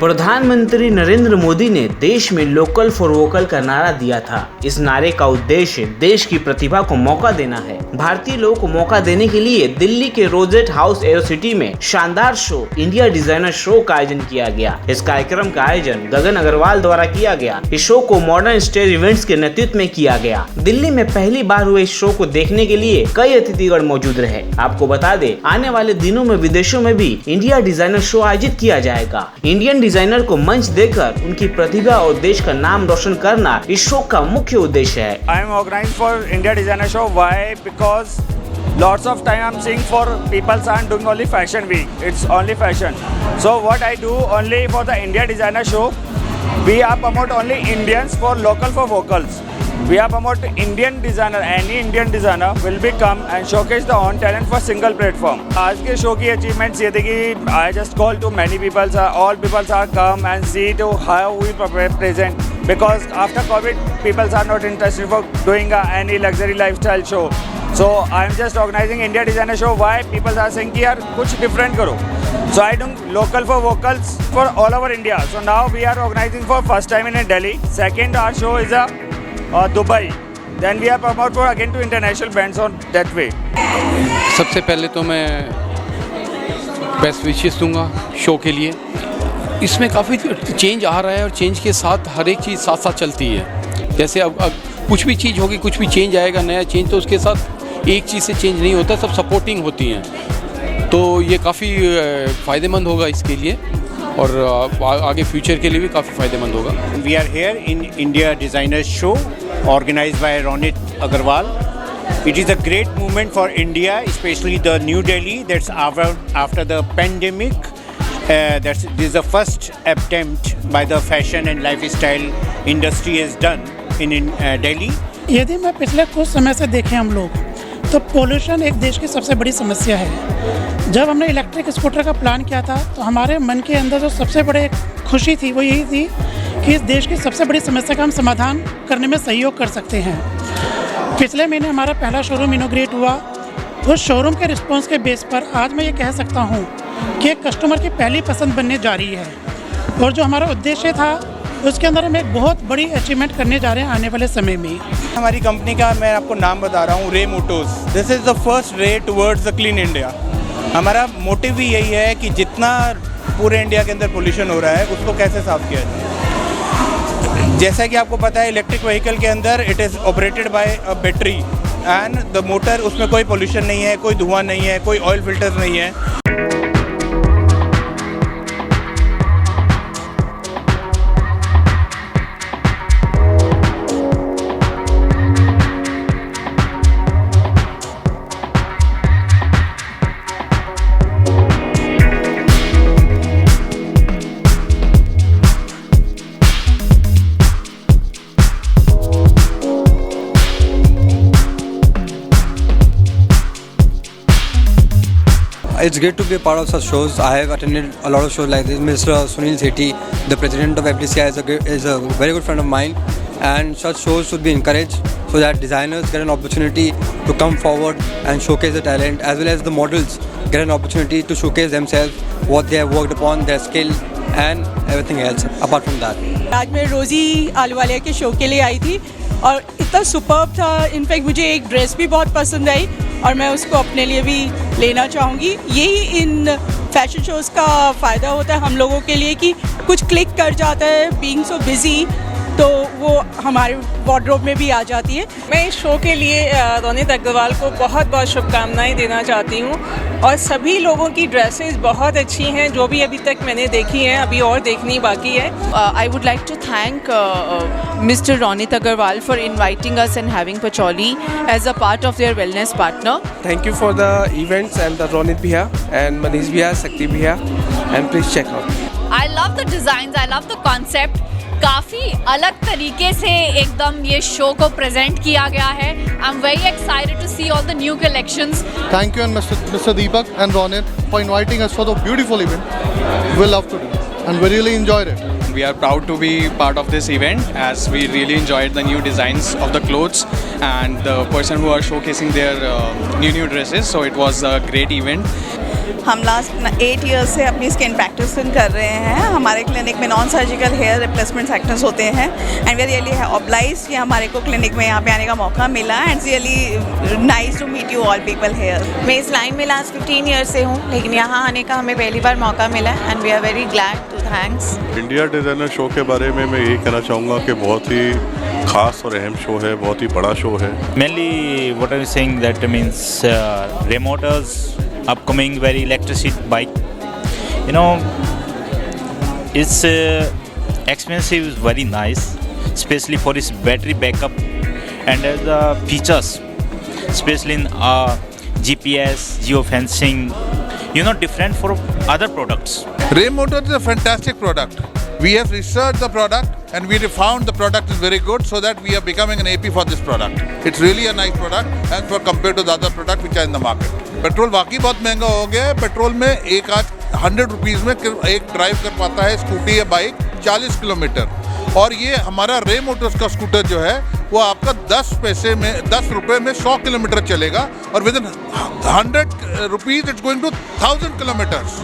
प्रधानमंत्री नरेंद्र मोदी ने देश में लोकल फॉर वोकल का नारा दिया था। इस नारे का उद्देश्य देश की प्रतिभा को मौका देना है। भारतीय लोगों को मौका देने के लिए दिल्ली के रोजेट हाउस एरो सिटी में शानदार शो इंडिया डिजाइनर शो का आयोजन किया गया। इस कार्यक्रम का आयोजन गगन अग्रवाल द्वारा किया गया। इस शो को मॉडर्न स्टेज इवेंट्स के नेतृत्व में किया गया। दिल्ली में पहली बार हुए इस शो को देखने के लिए कई अतिथिगण मौजूद रहे। आपको बता दें, आने वाले दिनों में विदेशों में भी इंडिया डिजाइनर शो आयोजित किया जाएगा। इंडियन डिजाइनर को मंच देकर उनकी प्रतिभा और देश का नाम रोशन करना इस शो का मुख्य उद्देश्य है। I am organized for India Designer Show. Why? Because lots of time I'm seeing for people aren't doing only fashion week. It's only fashion. So what I do only for the India Designer Show, we are promote only Indians for local for vocals. We are promote Indian designer. Any Indian designer will be come and showcase the own talent for single platform. आज के show की achievements ये थी कि I just call to many people, all people are come and see to how we present. Because after COVID, people are not interested for doing any luxury lifestyle show. So I am just organizing India Designer Show. Why? People are saying कि यार कुछ different करो. So I do local for vocals for all over India. So now we are organizing for first time in Delhi. Second our show is Dubai. Then we are promote for again to international bands on that way. सबसे पहले तो मैं best wishes दूंगा show के लिए। इसमें काफ़ी change आ रहा है और चेंज के साथ हर एक चीज़ साथ साथ चलती है। जैसे अब कुछ भी चीज़ होगी, कुछ भी चेंज आएगा, नया चेंज, तो उसके साथ एक चीज़ से चेंज नहीं होता, सब सपोर्टिंग होती हैं। तो ये काफ़ी फ़ायदेमंद होगा इसके लिए और आगे फ्यूचर के लिए भी काफ़ी फ़ायदेमंद होगा। We are here in India Designer Show organized by Ronit Agarwal. It is a great movement for India, especially the New Delhi that's after the pandemic. This is the first attempt by the fashion and lifestyle industry has done in Delhi. यदि मैं पिछले कुछ समय से देखें हम लोग, तो पोल्यूशन एक देश की सबसे बड़ी समस्या है। जब हमने इलेक्ट्रिक स्कूटर का प्लान किया था, तो हमारे मन के अंदर जो सबसे बड़े खुशी थी वो यही थी कि इस देश की सबसे बड़ी समस्या का हम समाधान करने में सहयोग कर सकते हैं। पिछले महीने हमारा पहला शोरूम इनॉग्रेट हुआ। उस शोरूम के रिस्पॉन्स के बेस पर आज मैं ये कह सकता हूँ कि कस्टमर की पहली पसंद बनने जा रही है और जो हमारा उद्देश्य था उसके अंदर हम एक बहुत बड़ी अचीवमेंट करने जा रहे हैं आने वाले समय में। हमारी कंपनी का मैं आपको नाम बता रहा हूँ, रे Motors. This is the first ray towards the clean India. हमारा मोटिव भी यही है कि जितना पूरे इंडिया के अंदर पोल्यूशन हो रहा है उसको कैसे साफ़ किया जाए। जैसा कि आपको पता है, इलेक्ट्रिक व्हीकल के अंदर it is operated by a battery and the motor, उसमें कोई पोल्यूशन नहीं है, कोई धुआं नहीं है, कोई ऑयल फिल्टर नहीं है। It's great to be a part of such shows. I have attended a lot of shows like this. Mr. Sunil Sethi, the president of FDCI, is a very good friend of mine, and such shows should be encouraged so that designers get an opportunity to come forward and showcase their talent, as well as the models get an opportunity to showcase themselves, what they have worked upon, their skill, and everything else apart from that. आज मैं रोज़ी आलूवालिया के show के लिए आई थी और इतना superb था। इनफैक्ट मुझे एक ड्रेस भी बहुत पसंद आई और मैं उसको अपने लिए भी लेना चाहूँगी। यही इन फैशन शोज़ का फ़ायदा होता है हम लोगों के लिए कि कुछ क्लिक कर जाता है, बीइंग सो बिज़ी, तो वो हमारे वार्डरोब में भी आ जाती है। मैं इस शो के लिए रोनित अग्रवाल को बहुत बहुत शुभकामनाएं देना चाहती हूँ और सभी लोगों की ड्रेसेस बहुत अच्छी हैं जो भी अभी तक मैंने देखी हैं, अभी और देखनी बाकी है। I would like to thank mister Ronit Agarwal for inviting us and having Patchouli as a part of their wellness partner. Thank you for the events and the Ronit भैया एंड मनीष भैया, शक्ति भैया, and please check out. I love the designs, I love the concept. काफ़ी अलग तरीके से एकदम ये show को प्रेजेंट किया गया है। I am very excited to see all the new collections. Thank you and Mr. Deepak and Ronit for inviting us for the beautiful event. We love to do and we really enjoyed it. We are proud to be part of this event as we really enjoyed the new designs of the clothes and the person who are showcasing their new dresses. So it was a great event. हम last 8 years से अपनी skin practice कर रहे हैं। हमारे clinic में non surgical hair replacement sections होते हैं and we are really obliged कि हमारे को क्लिनिक में यहाँ पे आने का मौका मिला and really nice to meet you all people here. मैं इस लाइन में लास्ट 15 ईयर से हूँ, लेकिन यहाँ आने का हमें पहली बार मौका मिला and we are very glad to thanks. India designer show के बारे में मैं यही कहना चाहूँगा कि बहुत ही खास और अहम शो है, बहुत ही बड़ा शो है। Mainly what I'm saying that means Ray Motors upcoming very electric bike, you know, it's expensive, is very nice, especially for its battery backup and as the features, especially in GPS, geofencing, you know, different from other products. Ray Motors is a fantastic product. We have researched the product and we have found the product is very good, so that we are becoming an AP for this product. It's really a nice product and for compared to the other product which are in the market. Petrol वाकई बहुत महंगा हो गया है। Petrol में एक आज 100 rupees में एक ड्राइव कर पाता है स्कूटी या बाइक 40 किलोमीटर, और ये हमारा रे मोटर्स का स्कूटर जो है वो आपका 10 रुपये में 100 किलोमीटर चलेगा, और within 100 rupees it's going to 1000 kilometers.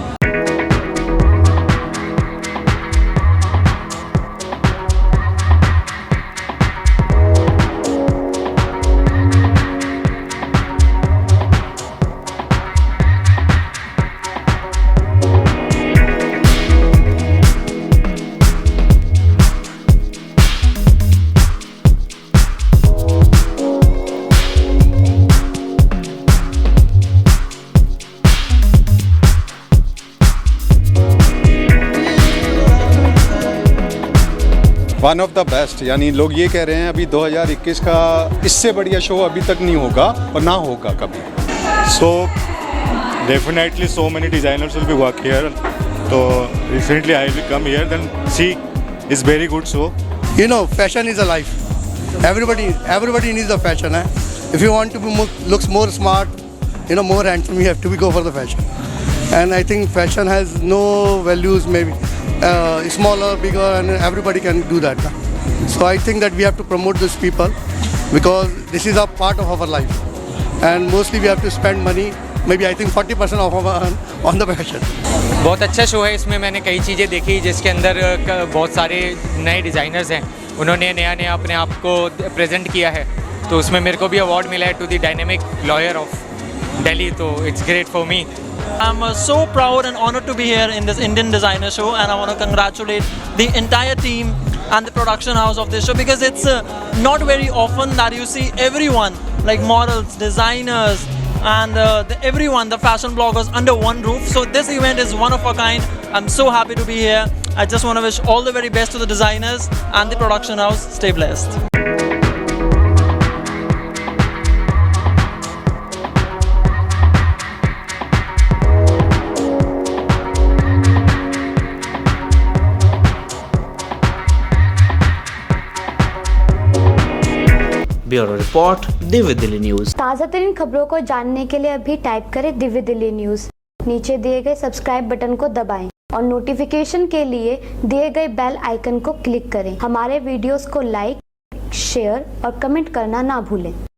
One of the best, यानी लोग ये कह रहे हैं अभी 2021 का इससे बढ़िया शो अभी तक नहीं होगा और ना होगा कभी। So definitely so many designers will be work here. So recently I will come here, then see, it's very good show. You know, fashion is a life. Everybody needs a fashion. If you want to be looks more smart, you know, more handsome, you have to go for the fashion. And I think fashion has no values, maybe smaller, bigger, and everybody can do that. So I think that we have to promote these people because this is a part of our life, and mostly we have to spend money. Maybe I think 40% of our on the fashion. बहुत अच्छा show है। इसमें मैंने कई चीज़ें देखी जिसके अंदर बहुत सारे नए डिज़ाइनर्स हैं, उन्होंने नया अपने आप को प्रेजेंट किया है। तो उसमें मेरे को भी अवार्ड मिला है to the dynamic lawyer of Delhi, तो it's great for me. I'm so proud and honored to be here in this Indian Designer Show, and I want to congratulate the entire team and the production house of this show, because it's not very often that you see everyone like models, designers, and everyone, the fashion bloggers under one roof. So this event is one of a kind. I'm so happy to be here. I just want to wish all the very best to the designers and the production house. Stay blessed. Bureau report, Divya Delhi news. ताज़ा तरीन खबरों को जानने के लिए अभी type करें Divya Delhi news. नीचे दिए गए सब्सक्राइब बटन को दबाएं और नोटिफिकेशन के लिए दिए गए बेल आइकन को क्लिक करें। हमारे वीडियोस को लाइक, शेयर और कमेंट करना ना भूलें।